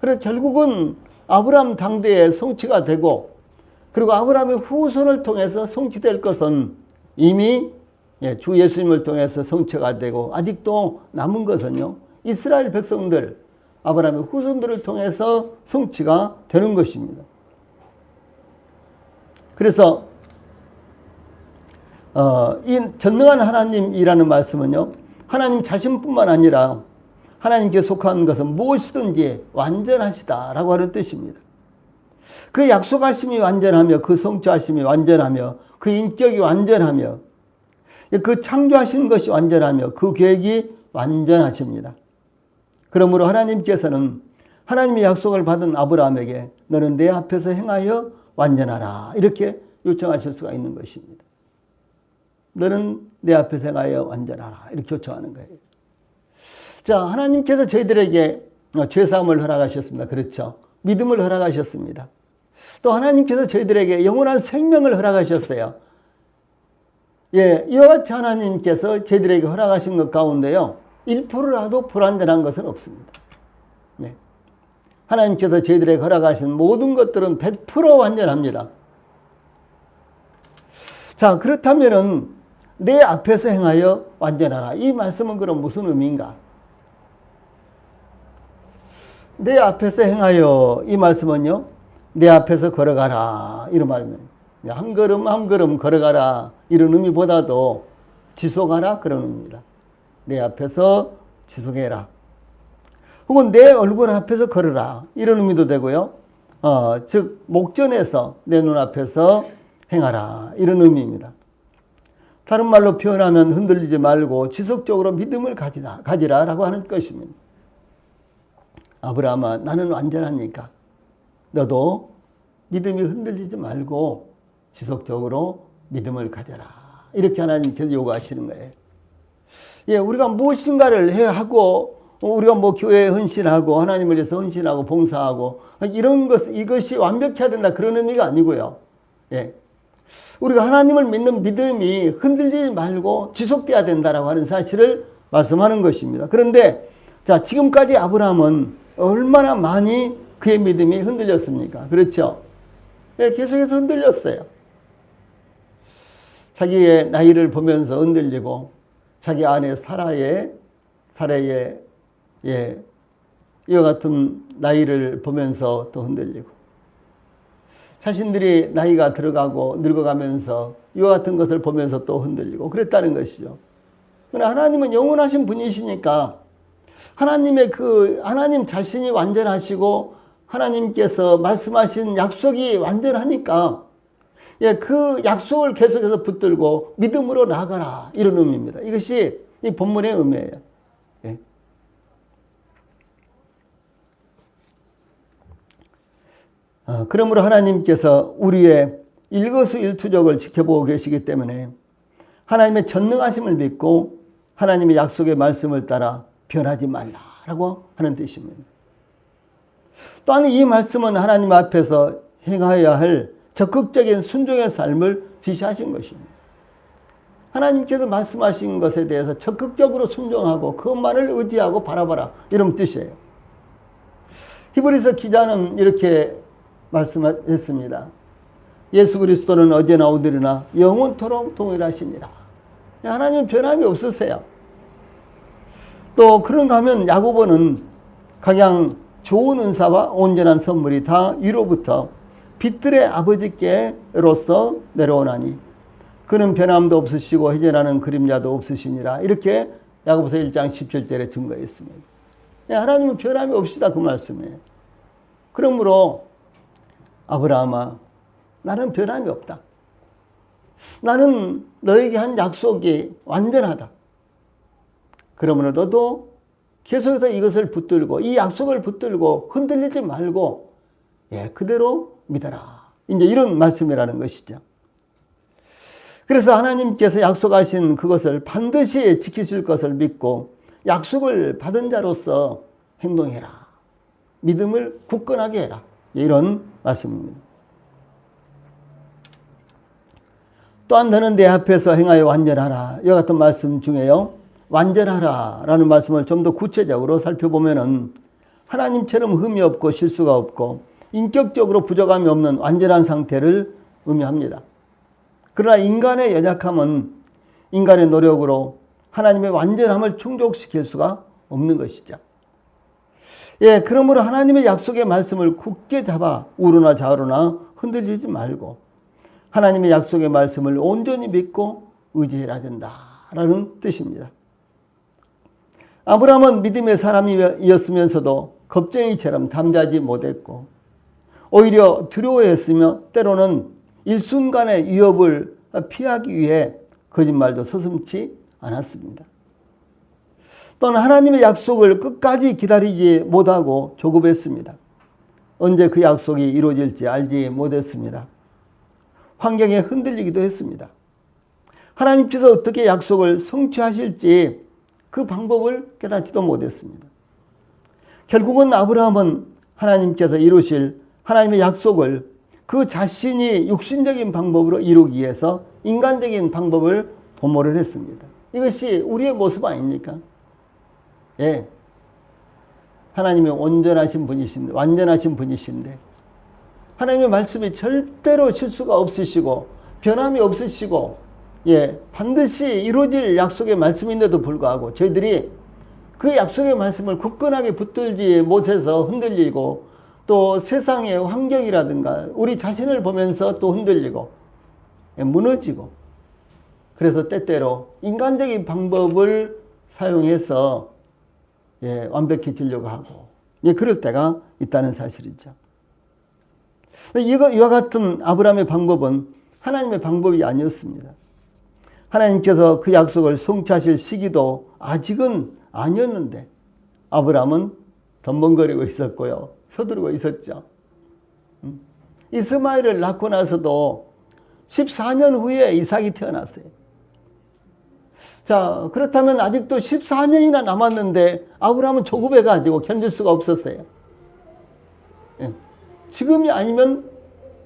그래서 결국은 아브라함 당대에 성취가 되고 그리고 아브라함의 후손을 통해서 성취될 것은 이미 주 예수님을 통해서 성취가 되고 아직도 남은 것은요. 이스라엘 백성들 아브라함의 후손들을 통해서 성취가 되는 것입니다. 그래서 이 전능한 하나님이라는 말씀은요. 하나님 자신뿐만 아니라 하나님께 속한 것은 무엇이든지 완전하시다라고 하는 뜻입니다. 그 약속하심이 완전하며 그 성취하심이 완전하며 그 인격이 완전하며 그 창조하신 것이 완전하며 그 계획이 완전하십니다. 그러므로 하나님께서는 하나님의 약속을 받은 아브라함에게 너는 내 앞에서 행하여 완전하라 이렇게 요청하실 수가 있는 것입니다. 너는 내 앞에서 행하여 완전하라 이렇게 요청하는 거예요. 자, 하나님께서 저희들에게 죄사함을 허락하셨습니다. 그렇죠. 믿음을 허락하셨습니다. 또 하나님께서 저희들에게 영원한 생명을 허락하셨어요. 이와 같이 하나님께서 저희들에게 허락하신 것 가운데요. 1%라도 불완전한 것은 없습니다. 하나님께서 저희들에게 허락하신 모든 것들은 100% 완전합니다. 자, 그렇다면은 내 앞에서 행하여 완전하라. 이 말씀은 그럼 무슨 의미인가? 내 앞에서 행하여 이 말씀은요. 내 앞에서 걸어가라. 이런 말입니다. 한 걸음 한 걸음 걸어가라. 이런 의미보다도 지속하라. 그런 의미입니다. 내 앞에서 지속해라. 혹은 내 얼굴 앞에서 걸어라. 이런 의미도 되고요. 즉 목전에서 내 눈앞에서 행하라. 이런 의미입니다. 다른 말로 표현하면 흔들리지 말고 지속적으로 믿음을 가지라라고 하는 것입니다. 아브라함아 나는 완전하니까 너도 믿음이 흔들리지 말고 지속적으로 믿음을 가져라. 이렇게 하나님께서 요구하시는 거예요. 예, 우리가 무엇인가를 해야 하고, 우리가 뭐 교회에 헌신하고, 하나님을 위해서 헌신하고, 봉사하고, 이런 이것이 완벽해야 된다. 그런 의미가 아니고요. 예. 우리가 하나님을 믿는 믿음이 흔들리지 말고 지속돼야 된다라고 하는 사실을 말씀하는 것입니다. 그런데, 자, 지금까지 아브라함은 얼마나 많이 그의 믿음이 흔들렸습니까? 그렇죠? 예, 계속해서 흔들렸어요. 자기의 나이를 보면서 흔들리고, 자기 아내 사라의 예, 이와 같은 나이를 보면서 또 흔들리고, 자신들이 나이가 들어가고 늙어가면서 이와 같은 것을 보면서 또 흔들리고 그랬다는 것이죠. 그러나 하나님은 영원하신 분이시니까 하나님 자신이 완전하시고 하나님께서 말씀하신 약속이 완전하니까, 예, 그 약속을 계속해서 붙들고 믿음으로 나아가라. 이런 의미입니다. 이것이 이 본문의 의미예요. 예. 그러므로 하나님께서 우리의 일거수일투족을 지켜보고 계시기 때문에 하나님의 전능하심을 믿고 하나님의 약속의 말씀을 따라 변하지 말라라고 하는 뜻입니다. 또한 이 말씀은 하나님 앞에서 행하여야 할 적극적인 순종의 삶을 지시하신 것입니다. 하나님께서 말씀하신 것에 대해서 적극적으로 순종하고 그것만을 의지하고 바라봐라, 이런 뜻이에요. 히브리서 기자는 이렇게 말씀했습니다. 예수 그리스도는 어제나 오늘이나 영원토록 동일하시니라. 하나님은 변함이 없으세요. 또 그런가 하면 야고보는 가장 좋은 은사와 온전한 선물이 다 위로부터 빛들의 아버지께로서 내려오나니 그는 변함도 없으시고 해전하는 그림자도 없으시니라. 이렇게 야고보서 1장 17절에 증거했습니다. 하나님은 변함이 없시다, 그 말씀이에요. 그러므로 아브라함아, 나는 변함이 없다. 나는 너에게 한 약속이 완전하다. 그러므로 너도 계속해서 이것을 붙들고, 이 약속을 붙들고 흔들리지 말고, 예, 그대로 믿어라. 이제 이런 말씀이라는 것이죠. 그래서 하나님께서 약속하신 그것을 반드시 지키실 것을 믿고 약속을 받은 자로서 행동해라. 믿음을 굳건하게 해라. 이런 말씀입니다. 또한 너는 내 앞에서 행하여 완전하라. 이와 같은 말씀 중에요, 완전하라 라는 말씀을 좀 더 구체적으로 살펴보면은 하나님처럼 흠이 없고 실수가 없고 인격적으로 부족함이 없는 완전한 상태를 의미합니다. 그러나 인간의 연약함은 인간의 노력으로 하나님의 완전함을 충족시킬 수가 없는 것이죠. 예, 그러므로 하나님의 약속의 말씀을 굳게 잡아 우로나 좌우로나 흔들리지 말고 하나님의 약속의 말씀을 온전히 믿고 의지해야 된다라는 뜻입니다. 아브라함은 믿음의 사람이었으면서도 겁쟁이처럼 담대하지 못했고 오히려 두려워했으며 때로는 일순간의 위협을 피하기 위해 거짓말도 서슴지 않았습니다. 또는 하나님의 약속을 끝까지 기다리지 못하고 조급했습니다. 언제 그 약속이 이루어질지 알지 못했습니다. 환경에 흔들리기도 했습니다. 하나님께서 어떻게 약속을 성취하실지 그 방법을 깨닫지도 못했습니다. 결국은 아브라함은 하나님께서 이루실 하나님의 약속을 그 자신이 육신적인 방법으로 이루기 위해서 인간적인 방법을 도모를 했습니다. 이것이 우리의 모습 아닙니까? 예. 하나님이 온전하신 분이신데, 완전하신 분이신데, 하나님의 말씀이 절대로 실수가 없으시고, 변함이 없으시고, 예, 반드시 이루어질 약속의 말씀인데도 불구하고, 저희들이 그 약속의 말씀을 굳건하게 붙들지 못해서 흔들리고, 또 세상의 환경이라든가, 우리 자신을 보면서 또 흔들리고, 예, 무너지고, 그래서 때때로 인간적인 방법을 사용해서 예, 완벽해지려고 하고, 예, 그럴 때가 있다는 사실이죠. 이와 같은 아브라함의 방법은 하나님의 방법이 아니었습니다. 하나님께서 그 약속을 성취하실 시기도 아직은 아니었는데 아브라함은 덤벙거리고 있었고요, 서두르고 있었죠. 이스마엘을 낳고 나서도 14년 후에 이삭이 태어났어요. 자, 그렇다면 아직도 14년이나 남았는데 아브라함은 조급해가지고 견딜 수가 없었어요. 예. 지금이 아니면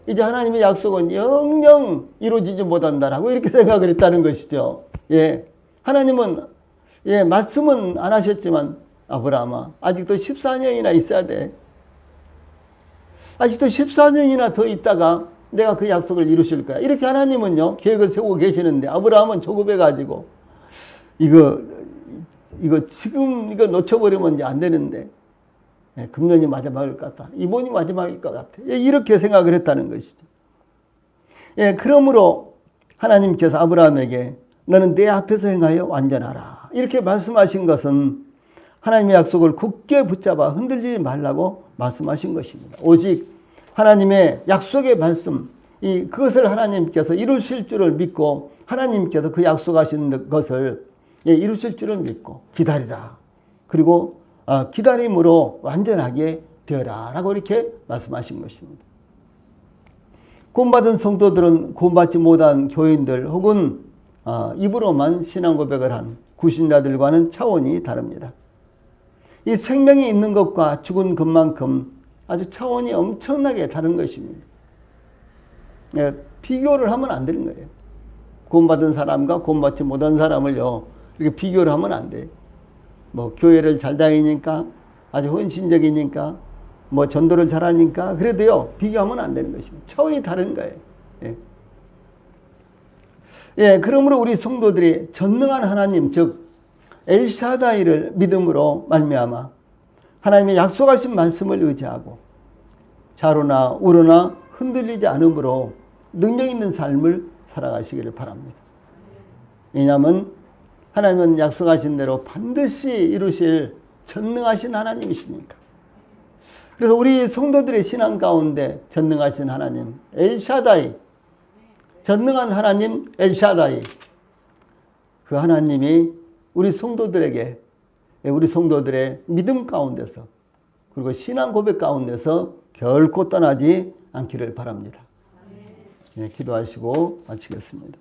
이제 하나님의 약속은 영영 이루어지지 못한다라고 이렇게 생각을 했다는 것이죠. 예. 하나님은, 예, 말씀은 안 하셨지만, 아브라함아, 아직도 14년이나 있어야 돼. 아직도 14년이나 더 있다가 내가 그 약속을 이루실 거야. 이렇게 하나님은요, 계획을 세우고 계시는데, 아브라함은 조급해가지고, 이거 지금 이거 놓쳐버리면 이제 안 되는데, 예, 금년이 마지막일 것 같다. 이번이 마지막일 것 같아. 예, 이렇게 생각을 했다는 것이죠. 예, 그러므로 하나님께서 아브라함에게 너는 내 앞에서 행하여 완전하라. 이렇게 말씀하신 것은 하나님의 약속을 굳게 붙잡아 흔들리지 말라고 말씀하신 것입니다. 오직 하나님의 약속의 말씀, 그것을 하나님께서 이루실 줄을 믿고 하나님께서 그 약속하신 것을 이루실 줄을 믿고 기다리라. 그리고 기다림으로 완전하게 되어라 라고 이렇게 말씀하신 것입니다. 구원받은 성도들은 구원받지 못한 교인들 혹은 입으로만 신앙 고백을 한 구신자들과는 차원이 다릅니다. 이 생명이 있는 것과 죽은 것만큼 아주 차원이 엄청나게 다른 것입니다. 비교를 하면 안 되는 거예요. 구원받은 사람과 구원받지 못한 사람을요, 이렇게 비교를 하면 안 돼요. 뭐 교회를 잘 다니니까, 아주 헌신적이니까, 뭐 전도를 잘하니까, 그래도요 비교하면 안 되는 것입니다. 차원이 다른 거예요. 예. 예, 그러므로 우리 성도들이 전능한 하나님, 즉 엘샤다이를 믿음으로 말미암아 하나님의 약속하신 말씀을 의지하고 좌로나 우로나 흔들리지 않으므로 능력 있는 삶을 살아가시기를 바랍니다. 왜냐하면 하나님은 약속하신 대로 반드시 이루실 전능하신 하나님이시니까. 그래서 우리 성도들의 신앙 가운데 전능하신 하나님 엘샤다이, 전능한 하나님 엘샤다이, 그 하나님이 우리 성도들에게, 우리 성도들의 믿음 가운데서 그리고 신앙 고백 가운데서 결코 떠나지 않기를 바랍니다. 네, 기도하시고 마치겠습니다.